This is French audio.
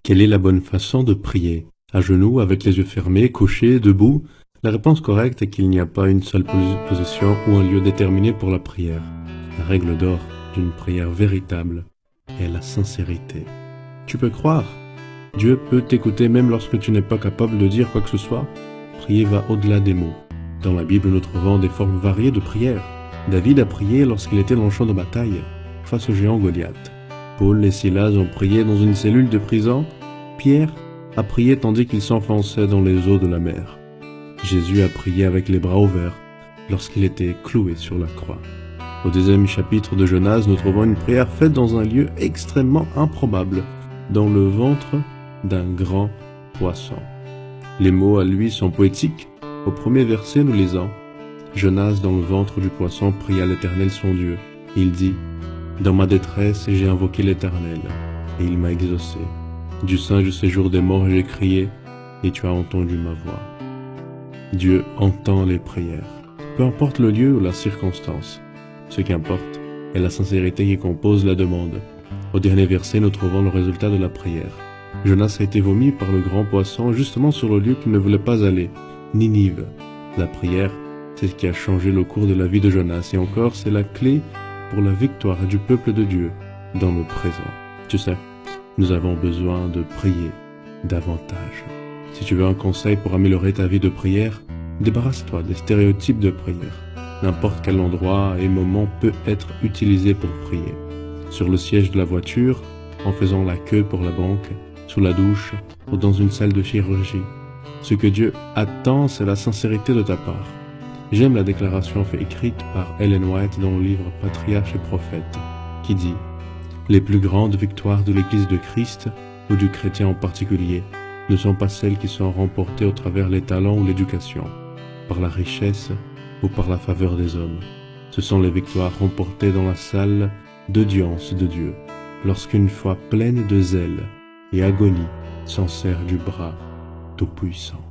Quelle est la bonne façon de prier? À genoux, avec les yeux fermés, couché, debout? La réponse correcte est qu'il n'y a pas une seule position ou un lieu déterminé pour la prière. La règle d'or d'une prière véritable est la sincérité. Tu peux croire. Dieu peut t'écouter même lorsque tu n'es pas capable de dire quoi que ce soit. Prier va au-delà des mots. Dans la Bible, nous trouvons des formes variées de prière. David a prié lorsqu'il était dans le champ de bataille, face au géant Goliath. Paul et Silas ont prié dans une cellule de prison. Pierre a prié tandis qu'il s'enfonçait dans les eaux de la mer. Jésus a prié avec les bras ouverts lorsqu'il était cloué sur la croix. Au 2e chapitre de Jonas, nous trouvons une prière faite dans un lieu extrêmement improbable, dans le ventre d'un grand poisson. Les mots à lui sont poétiques. Au premier verset, nous lisons « Jonas, dans le ventre du poisson, pria l'Éternel son Dieu. Il dit « Dans ma détresse, j'ai invoqué l'Éternel, et il m'a exaucé. Du sein du séjour des morts, j'ai crié, et tu as entendu ma voix. » Dieu entend les prières, peu importe le lieu ou la circonstance. Ce qui importe est la sincérité qui compose la demande. Au dernier verset, nous trouvons le résultat de la prière. Jonas a été vomi par le grand poisson justement sur le lieu qu'il ne voulait pas aller, Ninive. La prière, c'est ce qui a changé le cours de la vie de Jonas, et encore, c'est la clé pour la victoire du peuple de Dieu dans le présent. Tu sais, nous avons besoin de prier davantage. Si tu veux un conseil pour améliorer ta vie de prière, débarrasse-toi des stéréotypes de prière. N'importe quel endroit et moment peut être utilisé pour prier. Sur le siège de la voiture, en faisant la queue pour la banque, sous la douche ou dans une salle de chirurgie. Ce que Dieu attend, c'est la sincérité de ta part. J'aime la déclaration écrite par Ellen White dans le livre Patriarches et Prophètes, qui dit « Les plus grandes victoires de l'Église de Christ, ou du chrétien en particulier, ne sont pas celles qui sont remportées au travers les talents ou l'éducation, par la richesse ou par la faveur des hommes. Ce sont les victoires remportées dans la salle d'audience de Dieu, lorsqu'une foi pleine de zèle et agonie s'en sert du bras tout-puissant. »